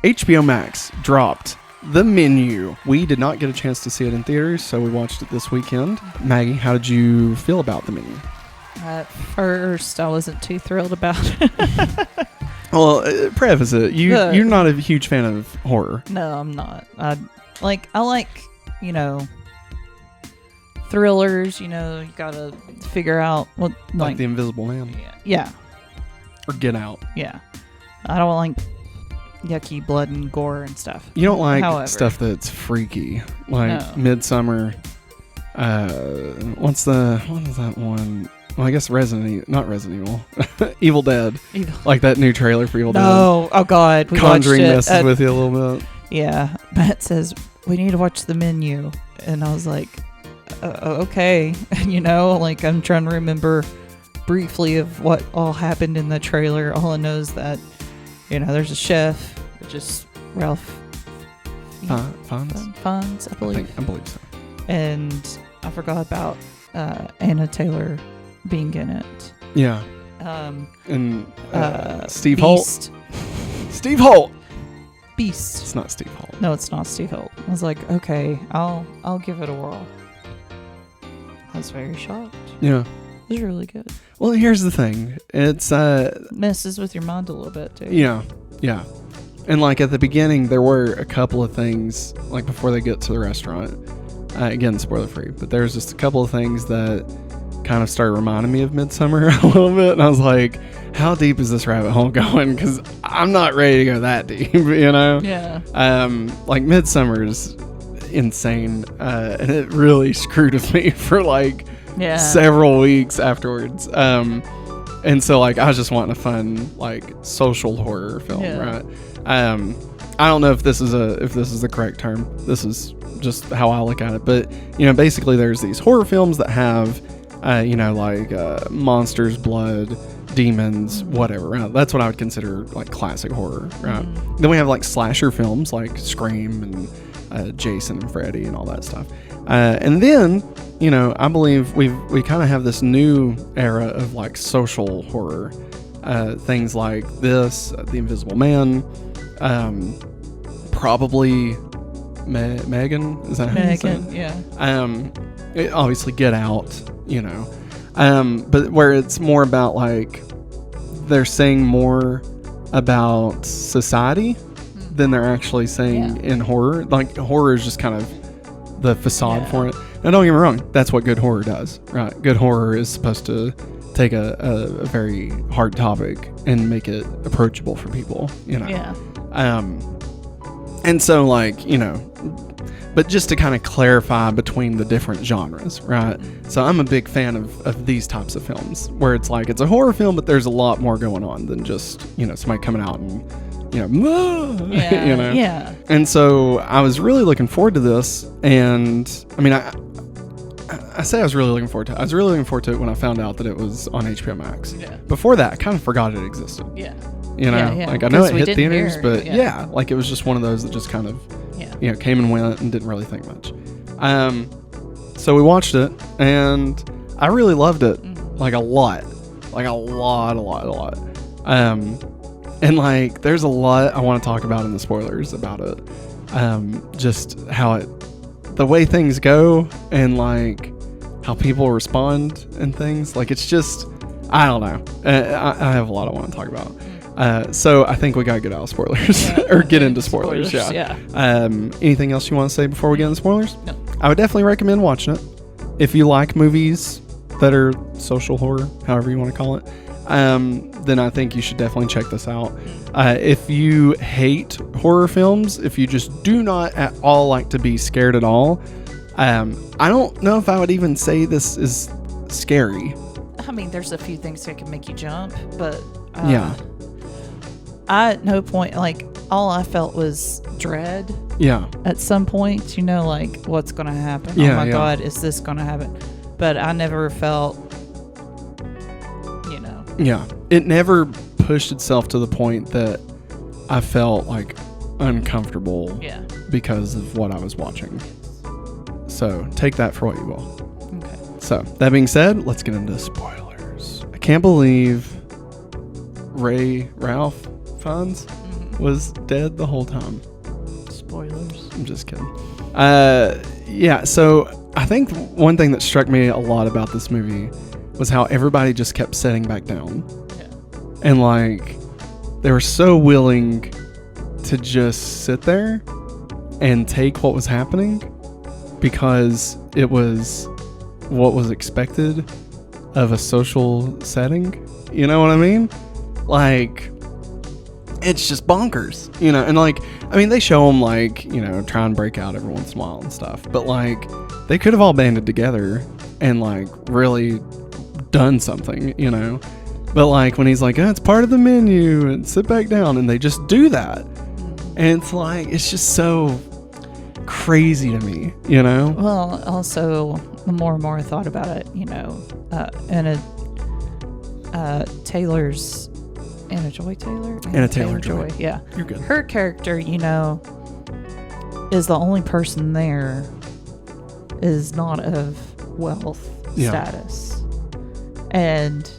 HBO Max dropped The Menu. We did not get a chance to see it in theaters, so we watched it this weekend. Maggie, how did you feel about The Menu? At first, I wasn't too thrilled about it. Well, preface it. You're not a huge fan of horror. No, I'm not. I like, thrillers. You gotta figure out what Like The Invisible Man. Yeah. Or Get Out. Yeah. I don't like yucky blood and gore and stuff. You don't like However, stuff that's freaky, like No. Midsommar. What is that one? Well, I guess not Resident Evil. Evil Dead. Like that new trailer for Evil Dead. No. Oh, God. We Conjuring watched it. messes with you a little bit. Yeah. Matt says, we need to watch The Menu. And I was like, okay. I'm trying to remember briefly of what all happened in the trailer. All I know is that, there's a chef, just Ralph Fiennes, I believe. I believe so. And I forgot about Anna Taylor being in it. Yeah. And Steve Beast. Holt. Steve Holt. Beast. It's not Steve Holt. No, it's not Steve Holt. I was like, okay, I'll give it a whirl. I was very shocked. Yeah. It was really good. Well, here's the thing. It's messes with your mind a little bit too. Yeah. And like at the beginning, there were a couple of things like before they get to the restaurant. Again, spoiler free, but there's just a couple of things that kind of started reminding me of Midsommar a little bit, and I was like, how deep is this rabbit hole going? Because I'm not ready to go that deep, Yeah. Like Midsommar is insane, and it really screwed with me for like several weeks afterwards. And so like I was just wanting a fun like social horror film, right? I don't know if this is the correct term. This is just how I look at it, but basically there's these horror films that have monsters, blood, demons, whatever, right? That's what I would consider like classic horror, right? Then we have like slasher films like Scream and Jason and Freddy and all that stuff, and then I believe we kind of have this new era of like social horror, things like this, The Invisible Man, probably Megan, is that how you say it? Yeah. Obviously Get Out, but where it's more about like they're saying more about society than they're actually saying in horror. Like horror is just kind of the facade for it. Now don't get me wrong, that's what good horror does, right? Good horror is supposed to take a very hard topic and make it approachable for people, and so like but just to kind of clarify between the different genres, right? So I'm a big fan of these types of films where it's like it's a horror film, but there's a lot more going on than just somebody coming out and And so I was really looking forward to this, and I mean I say I was really looking forward to it. I was really looking forward to it when I found out that it was on HBO Max. Before that, I kind of forgot it existed. Like I know it hit theaters, but like it was just one of those that just kind of came and went and didn't really think much. So we watched it, and I really loved it, like a lot. And like there's a lot I want to talk about in the spoilers about it. Just how the way things go, and like how people respond and things. Like it's just, I don't know. I have a lot I want to talk about. So I think we gotta get out of spoilers or get into spoilers. Anything else you want to say before we get into spoilers? No. I would definitely recommend watching it if you like movies that are social horror, however you want to call it. Then I think you should definitely check this out. If you hate horror films, if you just do not at all like to be scared at all, I don't know if I would even say this is scary. I mean, there's a few things that can make you jump, but I at no point, like, all I felt was dread. At some point, like, what's going to happen? Oh my God, is this going to happen? But I never felt, it never pushed itself to the point that I felt like uncomfortable because of what I was watching. So take that for what you will. Okay. So that being said, let's get into spoilers. I can't believe Ralph Fiennes was dead the whole time. Spoilers. I'm just kidding. Yeah, so I think one thing that struck me a lot about this movie was how everybody just kept sitting back down. Yeah. And like, they were so willing to just sit there and take what was happening because it was what was expected of a social setting. You know what I mean? Like, it's just bonkers, you know? And like, I mean, they show them like, you know, try and break out every once in a while and stuff, but like, they could have all banded together and like really done something, you know? But like, when he's like, oh, it's part of the menu and sit back down, and they just do that. And it's like, it's just so crazy to me, you know? Well, also, the more and more I thought about it, you know, Anna Joy Taylor? Anna Taylor-Joy. Yeah. You're good. Her character, you know, is the only person there is not of wealth status. And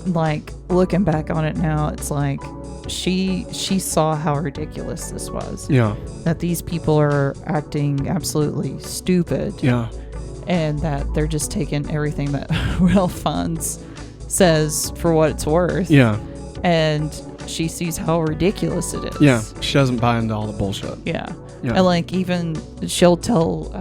like, looking back on it now, it's like she saw how ridiculous this was. Yeah. That these people are acting absolutely stupid. Yeah. And that they're just taking everything that Ralph Fiennes says for what it's worth. Yeah. And she sees how ridiculous it is. Yeah. She doesn't buy into all the bullshit. Yeah. Yeah. And like, even she'll tell,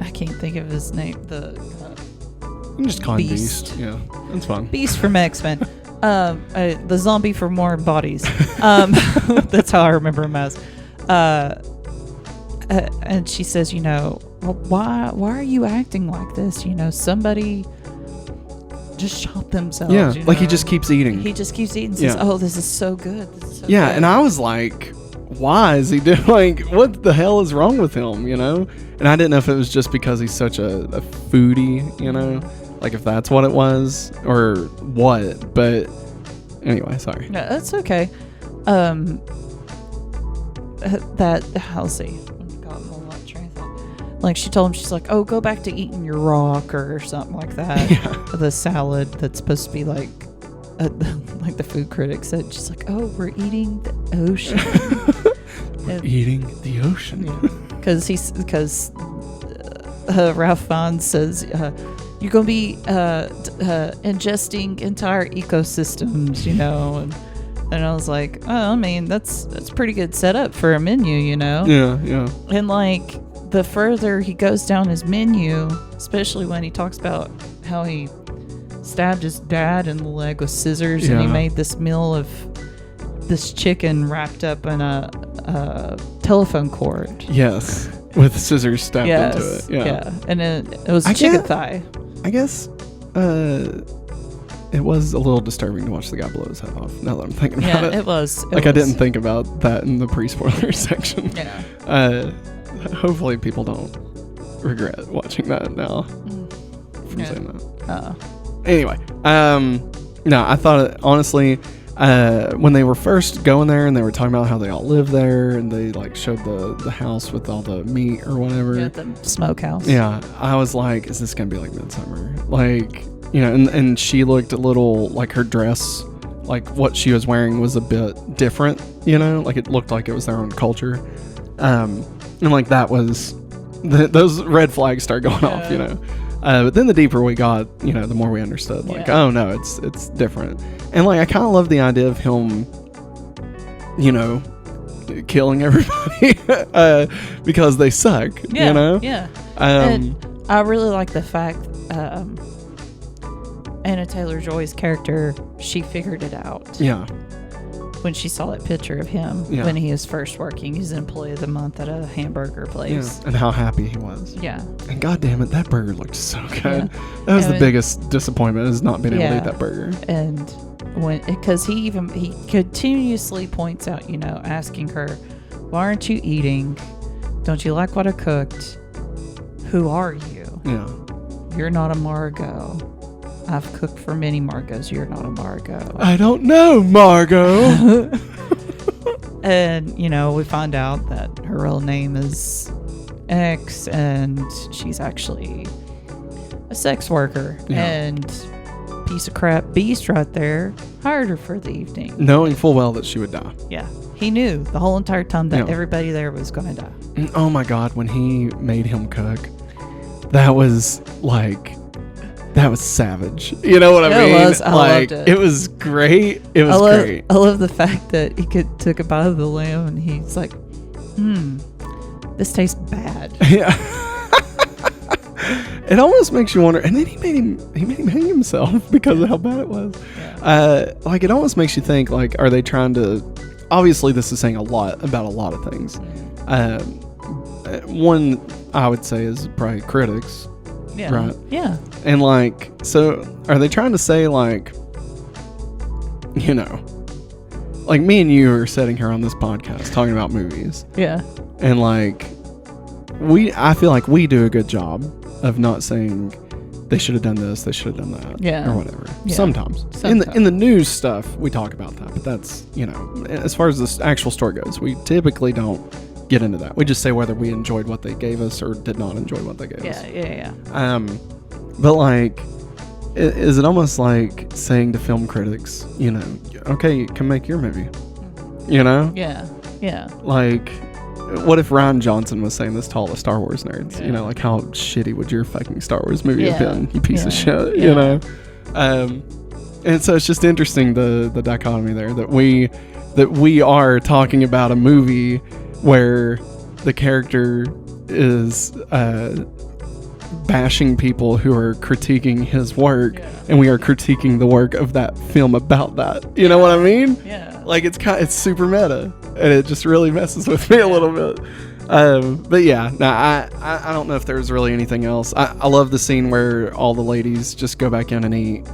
I can't think of his name, You can just call him Beast. Beast. Yeah. That's fun. Beast from X-Men. The zombie from Warm Bodies. That's how I remember him as. And she says, you know, well, why are you acting like this? You know, somebody just shot themselves. Yeah. You Like, he know? just keeps eating. He just keeps eating. Says, oh, this is so good. This is so Yeah. good. And I was like, why is he doing, like, what the hell is wrong with him, you know? And I didn't know if it was just because he's such a foodie, you know? Like, if that's what it was or what. But anyway, sorry. No, that's okay. I'll see. Like, she told him, she's like, oh, go back to eating your rock or something like that. Yeah. The salad that's supposed to be like, like the food critic said, she's like, oh, we're eating the ocean. Eating the ocean. Because Ralph Fiennes says, you're going to be ingesting entire ecosystems, you know, and I was like, oh, I mean, that's pretty good setup for a menu, you know? Yeah, yeah. And like, the further he goes down his menu, especially when he talks about how he stabbed his dad in the leg with scissors, and he made this meal of this chicken wrapped up in a telephone cord. Yes. With scissors stabbed into it. Yeah. And it was chicken thigh. I guess it was a little disturbing to watch the guy blow his head off, now that I'm thinking about it. Yeah, it was. I didn't think about that in the pre-spoiler section. Yeah. Hopefully people don't regret watching that now from saying that. Anyway, no, I thought, honestly, when they were first going there and they were talking about how they all live there and they like showed the house with all the meat or whatever. Yeah, the smokehouse. Yeah, I was like, is this going to be like Midsummer? Like, you know, and she looked a little, like, her dress, like what she was wearing was a bit different, you know, like it looked like it was their own culture. And like that was, those red flags started going off, you know. But then the deeper we got, you know, the more we understood. Like, oh no, it's different. And like, I kind of love the idea of him, you know, killing everybody because they suck. Yeah, you know. Yeah. And I really like the fact Anna Taylor-Joy's character, she figured it out. Yeah. When she saw that picture of him when he was first working. He's an employee of the month at a hamburger place. Yeah, and how happy he was. Yeah. And god damn it, that burger looked so good. Yeah. That was the biggest disappointment, is not being able to eat that burger. And because he continuously points out, you know, asking her, why aren't you eating? Don't you like what I cooked? Who are you? Yeah. You're not a Margot. I've cooked for many Margos. You're not a Margot. I don't know, Margot. And, you know, we find out that her real name is X, and she's actually a sex worker. Yeah. And piece of crap Beast right there hired her for the evening. Knowing full well that she would die. Yeah. He knew the whole entire time that everybody there was going to die. And oh my God, when he made him cook, that was savage. You know what I mean? It was. I loved it. It was great. It was great. I love the fact that he took a bite of the lamb and he's like, this tastes bad. Yeah. It almost makes you wonder. And then he made him hang himself because of how bad it was. Yeah. It almost makes you think, are they trying to... Obviously, this is saying a lot about a lot of things. One, I would say, is probably critics. Yeah. Right? Yeah. And, so are they trying to say, me and you are sitting here on this podcast talking about movies. Yeah. And, I feel like we do a good job of not saying they should have done this, they should have done that, or whatever. Yeah. Sometimes. In the news stuff, we talk about that, but that's, as far as the actual story goes, we typically don't get into that. We just say whether we enjoyed what they gave us or did not enjoy what they gave us. Yeah. But is it almost like saying to film critics, okay, you can make your movie, Yeah. What if Rian Johnson was saying this to all the Star Wars nerds? Yeah. How shitty would your fucking Star Wars movie have been, you piece of shit, And so it's just interesting, the dichotomy there, that we are talking about a movie where the character is bashing people who are critiquing his work, and we are critiquing the work of that film about that. You know what I mean? Yeah. It's super meta, and it just really messes with me a little bit. But yeah, I don't know if there's really anything else. I love the scene where all the ladies just go back in and eat.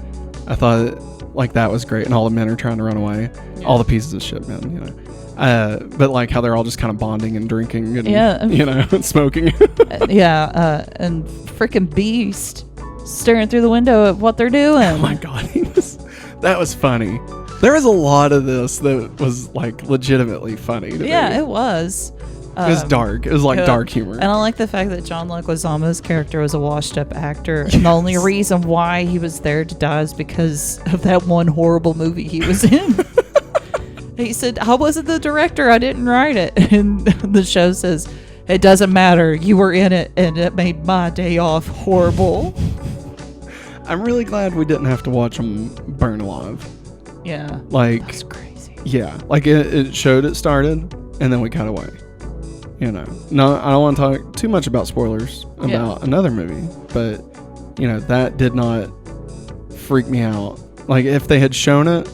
I thought that was great, and all the men are trying to run away. Yeah. All the pieces of shit, man. But how they're all just kind of bonding and drinking and and smoking. And freaking Beast staring through the window at what they're doing. Oh my God, that was funny. There was a lot of this that was legitimately funny to me. It was. It was dark. It was dark humor. And I like the fact that John Leguizamo's character was a washed-up actor, and the only reason why he was there to die is because of that one horrible movie he was in. He said, I wasn't the director. I didn't write it. And the show says, it doesn't matter. You were in it, and it made my day off horrible. I'm really glad we didn't have to watch him burn alive. Yeah. That's crazy. Yeah. It showed it started, and then we cut away. No, I don't want to talk too much about spoilers about another movie, but, that did not freak me out. If they had shown it,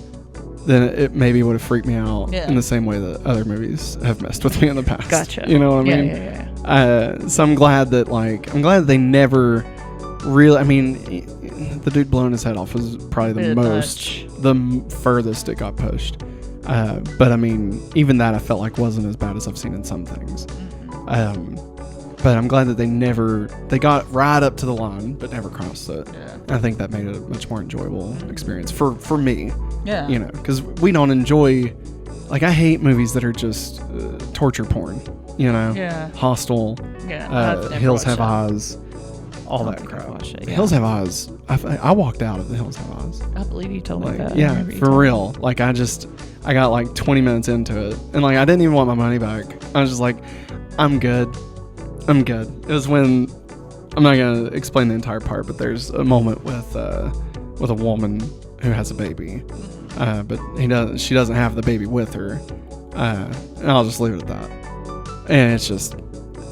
then it maybe would have freaked me out in the same way that other movies have messed with me in the past. Gotcha. You know what I mean? Yeah. So I'm glad that they never really, the dude blowing his head off was probably the furthest it got pushed. But even that I felt wasn't as bad as I've seen in some things. But I'm glad that they got right up to the line, but never crossed it. Yeah. I think that made it a much more enjoyable experience for me. Yeah. Because we don't enjoy, I hate movies that are just torture porn. Yeah. Hostel. Yeah. Hills Have Eyes. All that crap. Hills Have Eyes. I walked out of the Hills Have Eyes. I believe you told me that. Yeah, for real. I got 20 minutes into it, and I didn't even want my money back. I was just I'm good. It was when, I'm not gonna explain the entire part, but there's a moment with a woman who has a baby, but she doesn't have the baby with her, and I'll just leave it at that. And it's just,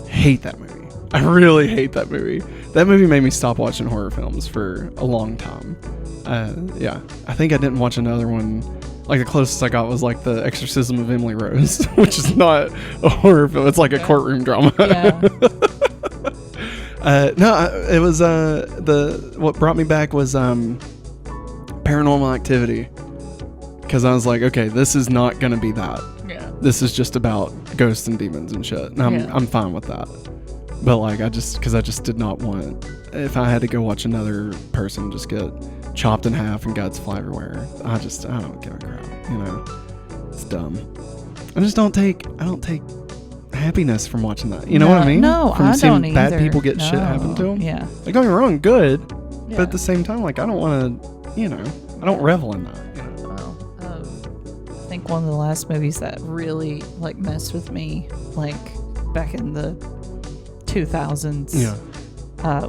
hate that movie. I really hate that movie. That movie made me stop watching horror films for a long time. I think I didn't watch another one. The closest I got was The Exorcism of Emily Rose, which is not a horror film. It's a courtroom drama. Yeah. No, it was what brought me back was Paranormal Activity, because I was okay, this is not gonna be that. Yeah. This is just about ghosts and demons and shit. And I'm fine with that. But I just did not want, if I had to go watch another person just get chopped in half and guts fly everywhere, I don't give a crap. It's dumb. I don't take happiness from watching that. You know what I mean? No, from I seeing don't bad either. people get shit happen to them. Yeah. Don't get me wrong, good. Yeah. But at the same time, I don't want to, I don't revel in that. think one of the last movies that really like messed with me, like back in the 2000s,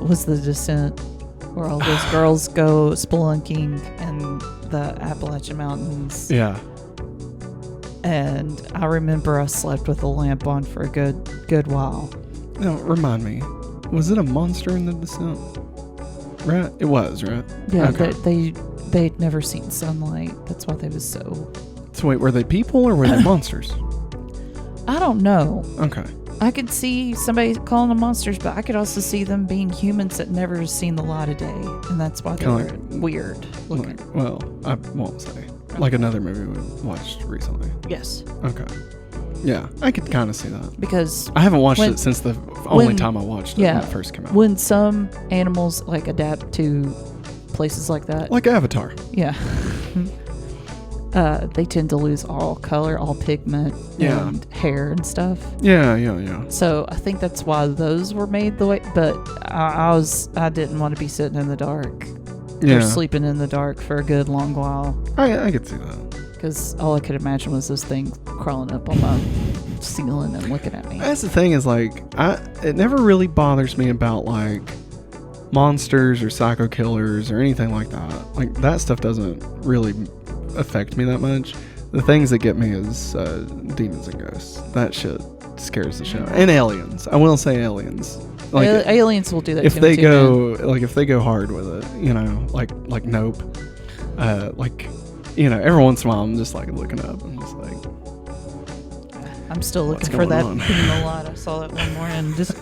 was The Descent, where all those girls go spelunking in the Appalachian Mountains. Yeah. And I remember I slept with a lamp on for a good while. Now, remind me, was it a monster in The Descent? Right? It was, right? Yeah, okay. they'd never seen sunlight. That's why they was so... So wait, were they people or were they monsters? I don't know. Okay. I could see somebody calling them monsters, but I could also see them being humans that never seen the light of day. And that's why they were weird looking. Well, I won't say. Like another movie we watched recently. Yes. Okay. Yeah, I could kind of see that. Because I haven't watched it since the only time I watched it when it first came out. When some animals like adapt to places like that. Like Avatar. Yeah. They tend to lose all color, all pigment, and hair and stuff. Yeah. So I think that's why those were made the way. But I didn't want to be sitting in the dark or sleeping in the dark for a good long while. I could see that. Because all I could imagine was those things crawling up on my ceiling and looking at me. That's the thing is like it never really bothers me about like monsters or psycho killers or anything like that. Like that stuff doesn't really affect me that much. The things that get me is demons and ghosts. That shit scares the shit out. And aliens. I will say aliens. Like aliens will do that. If they go if they go hard with it, you know, like Nope. Like, you know, every once in a while I'm just like looking up and just like, I'm still looking for that in the light. I saw that one morning and just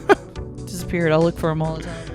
disappeared. I'll look for them all the time.